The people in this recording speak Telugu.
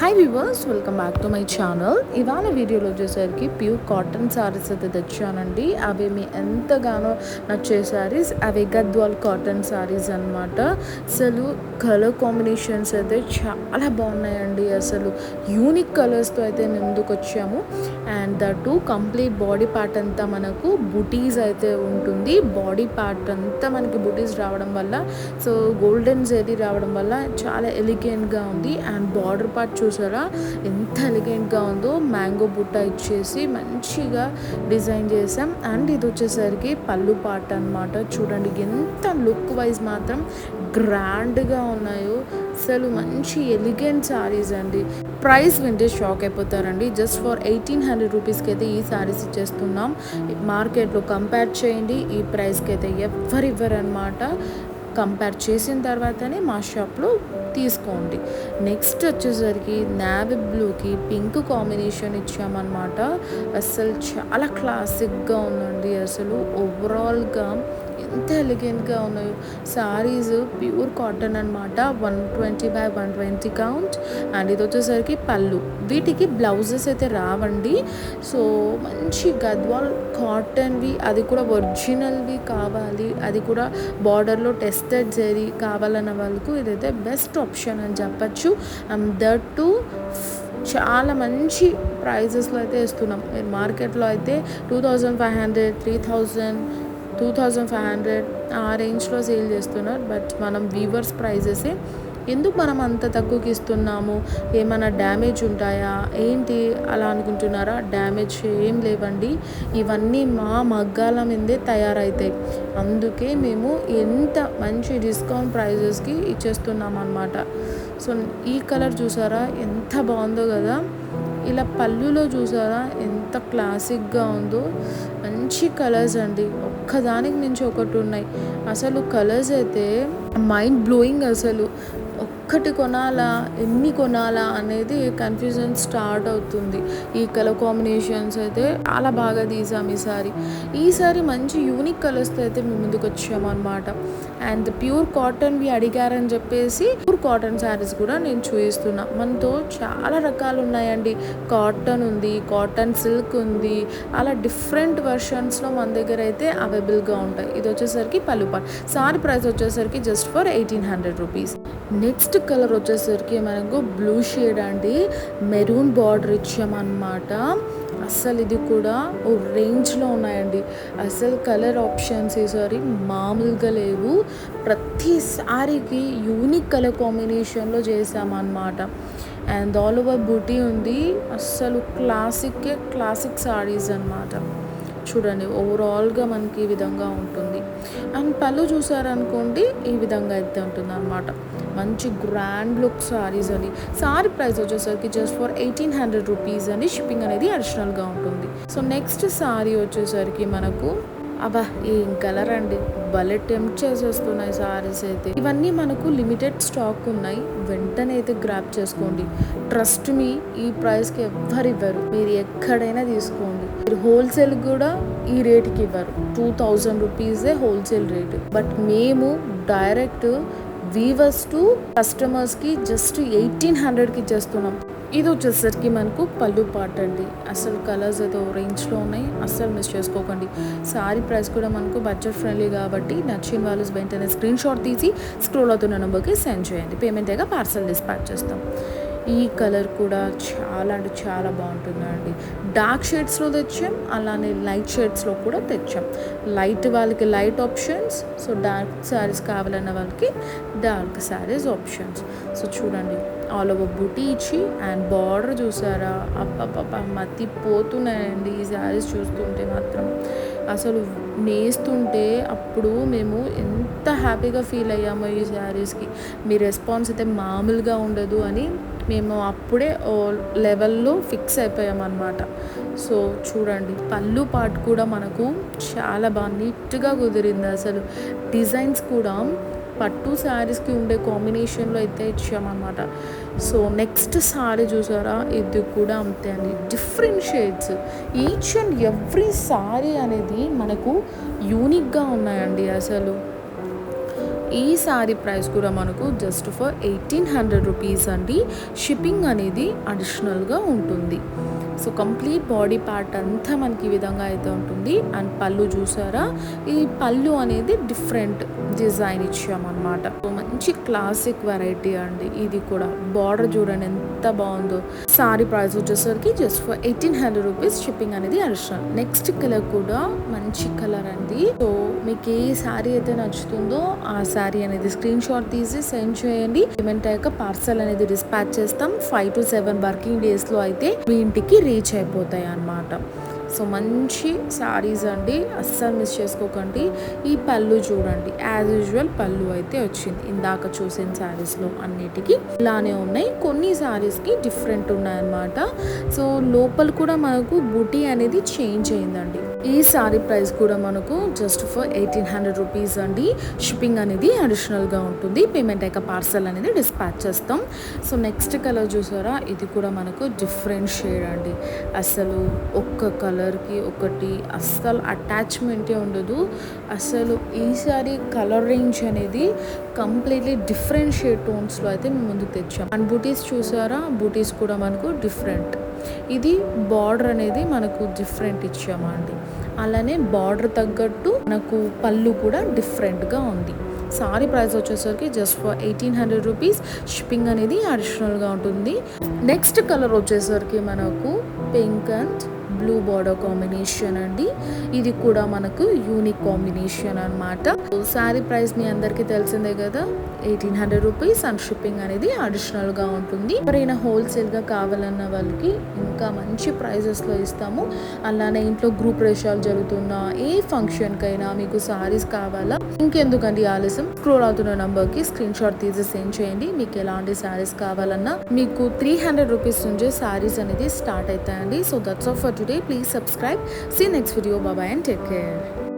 Hi viewers, welcome back to my channel. ఇవాళ వీడియోలో వచ్చేసరికి ప్యూర్ కాటన్ శారీస్ అయితే తెచ్చానండి. అవి మీ ఎంతగానో నచ్చే శారీస్, అవి గద్వాల్ కాటన్ శారీస్ అనమాట. అసలు కలర్ కాంబినేషన్స్ అయితే చాలా బాగున్నాయండి. అసలు యూనిక్ కలర్స్తో అయితే మేము ముందుకు వచ్చాము. And that complete body part అంతా మనకు బుటీస్ అయితే ఉంటుంది. బాడీ పార్ట్ అంతా మనకి బుటీస్ రావడం వల్ల, సో గోల్డెన్ జెరీ రావడం వల్ల చాలా ఎలిగెంట్గా ఉంది. అండ్ బార్డర్ పార్ట్ చూసారా ఎంత ఎలిగెంట్గా ఉందో, మ్యాంగో బుట్ట ఇచ్చేసి మంచిగా డిజైన్ చేసాం. అండ్ ఇది వచ్చేసరికి పళ్ళు పార్ట్ అనమాట. చూడండి ఎంత లుక్ వైజ్ మాత్రం గ్రాండ్గా ఉన్నాయో. అసలు మంచి ఎలిగెంట్ శారీస్ అండి. ప్రైస్ వింటే షాక్ అయిపోతారండి. జస్ట్ ఫర్ 1800 రూపీస్కి అయితే ఈ శారీస్ ఇచ్చేస్తున్నాం. మార్కెట్లో కంపేర్ చేయండి, ఈ ప్రైస్కి అయితే ఇవ్వరు అనమాట. కంపేర్ చేసిన తర్వాతనే మా షాప్లో తీసుకోండి. నెక్స్ట్ వచ్చేసరికి నేవీ బ్లూకి పింక్ కాంబినేషన్ ఇచ్చామన్నమాట. అసలు చాలా క్లాసిక్గా ఉందండి. అసలు ఓవరాల్గా ఎంత ఎలిగెంట్గా ఉన్నాయో. శారీస్ ప్యూర్ కాటన్ అనమాట. 120x120 count. అండ్ ఇది వచ్చేసరికి పళ్ళు. వీటికి బ్లౌజెస్ అయితే రావండి. సో మంచి గద్వాల్ కాటన్వి, అది కూడా ఒరిజినల్వి కావాలి, అది కూడా బార్డర్లో టెస్టెడ్ జరీ కావాలన్న వాళ్ళకు ఇదైతే బెస్ట్ ఆప్షన్ అని చెప్పచ్చు. అండ్ దట్ టు చాలా మంచి ప్రైజెస్లో అయితే ఇస్తున్నాం. మీరు మార్కెట్లో అయితే 2500, 3000, 2500 ఆ రేంజ్లో సేల్ చేస్తున్నారు. బట్ మనం వీవర్స్ ప్రైజెసే. ఎందుకు మనం అంత తక్కువకి ఇస్తున్నాము? ఏమైనా డ్యామేజ్ ఉంటాయా ఏంటి అలా అనుకుంటున్నారా? డ్యామేజ్ ఏం లేవండి. ఇవన్నీ మా మగ్గాల మీదే తయారవుతాయి. అందుకే మేము ఎంత మంచి డిస్కౌంట్ ప్రైజెస్కి ఇచ్చేస్తున్నాం అన్నమాట. సో ఈ కలర్ చూసారా ఎంత బాగుందో కదా. ఇలా పళ్ళులో చూసారా ఎంత క్లాసిక్గా ఉందో. మంచి కలర్స్ అండి, ఒక్కదానికి మించి ఒకటి ఉన్నాయి. అసలు కలర్స్ అయితే మైండ్ బ్లోయింగ్. అసలు ఒక్కటి కొనాలా ఎన్ని కొనాలా అనేది కన్ఫ్యూజన్ స్టార్ట్ అవుతుంది. ఈ కలర్ కాంబినేషన్స్ అయితే చాలా బాగా తీసాం ఈసారి మంచి యూనిక్ కలర్స్తో అయితే మేము ముందుకు వచ్చామన్నమాట. అండ్ ప్యూర్ కాటన్వి అడిగారని చెప్పేసి ప్యూర్ కాటన్ శారీస్ కూడా నేను చూపిస్తున్నా. మనతో చాలా రకాలు ఉన్నాయండి. కాటన్ ఉంది, కాటన్ సిల్క్ ఉంది, అలా డిఫరెంట్ వర్షన్స్లో మన దగ్గర అయితే అవైలబుల్గా ఉంటాయి. ఇది వచ్చేసరికి పళ్ళు పార్ట్. సారీ ప్రైస్ వచ్చేసరికి just for 1800 rupees. Next colour వచ్చేసరికి మనకు బ్లూ షేడ్ అండి. మెరూన్ బార్డర్ ఇచ్చామన్నమాట. అస్సలు ఇది కూడా ఓ రేంజ్లో ఉన్నాయండి. అసలు కలర్ ఆప్షన్స్ ఈసారి మామూలుగా లేవు. ప్రతి శారీకి యూనిక్ కలర్ కాంబినేషన్లో చేసామన్నమాట. అండ్ ఆల్ ఓవర్ బూటీ ఉంది. అస్సలు క్లాసిక్ శారీస్ అన్నమాట. చూడండి ఓవరాల్గా మనకి ఈ విధంగా ఉంటుంది. అండ్ పళ్ళు చూసారనుకోండి ఈ విధంగా అయితే ఉంటుంది అనమాట. మంచి గ్రాండ్ లుక్ శారీస్ అని. సారీ ప్రైస్ వచ్చేసరికి జస్ట్ ఫర్ 1800 రూపీస్ అని. షిప్పింగ్ అనేది అడిషనల్గా ఉంటుంది. సో నెక్స్ట్ శారీ వచ్చేసరికి మనకు అబ్బా ఏం కలర్ అండి, భలే టెంప్ట్ చేసేస్తున్నాయి శారీస్ అయితే. ఇవన్నీ మనకు లిమిటెడ్ స్టాక్ ఉన్నాయి, వెంటనే అయితే గ్రాప్ చేసుకోండి. ట్రస్ట్ మీ, ఈ ప్రైస్కి ఇవ్వరు. మీరు ఎక్కడైనా తీసుకోండి. మీరు హోల్సేల్ కూడా ఈ రేట్కి ఇవ్వరు. 2000 రూపీసే హోల్సేల్ రేట్. బట్ మేము డైరెక్ట్ వీవర్స్ టు కస్టమర్స్కి జస్ట్ 1800కి ఇచ్చేస్తున్నాం. ఇది వచ్చేసరికి మనకు పళ్ళు పార్ట్ అండి. అసలు కలర్స్ అయితే రేంజ్లో ఉన్నాయి, అస్సలు మిస్ చేసుకోకండి. సారీ ప్రైస్ కూడా మనకు బడ్జెట్ ఫ్రెండ్లీ కాబట్టి నచ్చిన వాళ్ళు వెంటనే స్క్రీన్ షాట్ తీసి స్క్రోల్ అవుతున్న నెంబర్కి సెండ్ చేయండి. పేమెంట్ అయ్యాక పార్సల్ డిస్పాచ్ చేస్తాం. ఈ కలర్ కూడా చాలా అంటే చాలా బాగుంటుందండి. డార్క్ షేడ్స్లో తెచ్చాం, అలానే లైట్ షేడ్స్లో కూడా తెచ్చాం. లైట్ వాళ్ళకి light options, so dark saris కావాలన్న వాళ్ళకి డార్క్ శారీస్ ఆప్షన్స్. సో చూడండి ఆల్ ఓవర్ బుటీ ఇచ్చి అండ్ బార్డర్ చూసారా, అప్ప మతిపోతున్నాయండి ఈ శారీస్ చూస్తుంటే మాత్రం. అసలు నేస్తుంటే అప్పుడు మేము ఎంత హ్యాపీగా ఫీల్ అయ్యామో ఈ శారీస్కి. మీ రెస్పాన్స్ అయితే మామూలుగా ఉండదు అని మేము అప్పుడే లెవెల్లో ఫిక్స్ అయిపోయామన్నమాట. సో చూడండి పళ్ళు పార్ట్ కూడా మనకు చాలా బాగా నీట్గా కుదిరింది. అసలు డిజైన్స్ కూడా పట్టు శారీస్కి ఉండే కాంబినేషన్లో అయితే ఇచ్చామన్నమాట. సో నెక్స్ట్ శారీ చూసారా, ఇది కూడా అంతే అండి. Different shades, each and every sari అనేది మనకు యూనిక్గా ఉన్నాయండి. అసలు ఈ శారీ ప్రైస్ కూడా మనకు జస్ట్ ఫర్ 1800 రూపీస్ అండి. షిప్పింగ్ అనేది అడిషనల్గా ఉంటుంది. సో కంప్లీట్ బాడీ పార్ట్ అంతా మనకి ఈ విధంగా అయితే ఉంటుంది. అండ్ పళ్ళు చూసారా, ఈ పళ్ళు అనేది డిఫరెంట్ డిజైన్ ఇచ్చామన్నమాట. సో మంచి క్లాసిక్ వెరైటీ అండి. ఇది కూడా బార్డర్ చూడండి ఎంత బాగుందో. సారీ ప్రైస్ వచ్చేసరికి జస్ట్ ఫర్ 1800 రూపీస్. షిప్పింగ్ అనేది అడిషనల్. నెక్స్ట్ కలర్ కూడా మంచి కలర్ అండి. సో మీకు ఏ శారీ అయితే నచ్చుతుందో ఆ శారీ అనేది స్క్రీన్ షాట్ తీసి సెండ్ చేయండి. పేమెంట్ అయ్యాక పార్సల్ అనేది డిస్పాచ్ చేస్తాం. 5 to 7 వర్కింగ్ డేస్లో అయితే మీ ఇంటికి రీచ్ అయిపోతాయి అన్నమాట. సో మంచి శారీస్ అండి, అస్సలు మిస్ చేసుకోకండి. ఈ పళ్ళు చూడండి, యాజ్ యూజువల్ పళ్ళు అయితే వచ్చింది. ఇందాక చూసిన శారీస్లో అన్నిటికీ ఇలానే ఉన్నాయి. కొన్ని శారీస్కి డిఫరెంట్ ఉన్నాయన్నమాట. సో లోపల కూడా మనకు బూటీ అనేది చేంజ్ అయిందండి. ఈ శారీ ప్రైస్ కూడా మనకు జస్ట్ ఫర్ 1800 రూపీస్ అండి. షిప్పింగ్ అనేది అడిషనల్గా ఉంటుంది. పేమెంట్ అయ్యాక పార్సల్ అనేది డిస్పాచ్ చేస్తాం. సో నెక్స్ట్ కలర్ చూసారా, ఇది కూడా మనకు డిఫరెంట్ షేడ్ అండి. అసలు ఒక్క కలర్కి ఒకటి అస్సలు అటాచ్మెంటే ఉండదు. అసలు ఈ శారీ కలర్ రేంజ్ అనేది కంప్లీట్లీ డిఫరెంట్ షేడ్ టోన్స్లో అయితే మేము ముందుకు తెచ్చాం. అండ్ బూటీస్ చూసారా, బూటీస్ కూడా మనకు డిఫరెంట్. ఇది బార్డర్ అనేది మనకు డిఫరెంట్ ఇచ్చామండి. అలానే బార్డర్ తగ్గట్టు మనకు పళ్ళు కూడా డిఫరెంట్గా ఉంది. సారీ ప్రైస్ వచ్చేసరికి జస్ట్ ఫర్ 1800 రూపీస్. షిప్పింగ్ అనేది అడిషనల్గా ఉంటుంది. నెక్స్ట్ కలర్ వచ్చేసరికి మనకు pink and blue border combination అండి. ఇది కూడా మనకు యూనిక్ కాంబినేషన్ అనమాట. శారీ ప్రైస్ మీ అందరికీ తెలిసిందే కదా, 1800 రూపీస్. అండ్ షిప్పింగ్ అనేది అడిషనల్గా ఉంటుంది. ఎవరైనా హోల్సేల్గా కావాలన్న వాళ్ళకి ఇంకా మంచి ప్రైజెస్లో ఇస్తాము. అలానే ఇంట్లో గ్రూప్ రేషాలు జరుగుతున్న ఏ ఫంక్షన్కైనా మీకు శారీస్ కావాలా, ఇంకెందుకండి ఆలస్యం, స్క్రోల్ అవుతున్న నంబర్కి స్క్రీన్ షాట్ తీసి సెండ్ చేయండి. మీకు ఎలాంటి శారీస్ కావాలన్నా మీకు 300 రూపీస్ నుంచే శారీస్ అనేది స్టార్ట్ అవుతాయండి. So that's all for today. Please subscribe. See you next video. Bye bye and take care.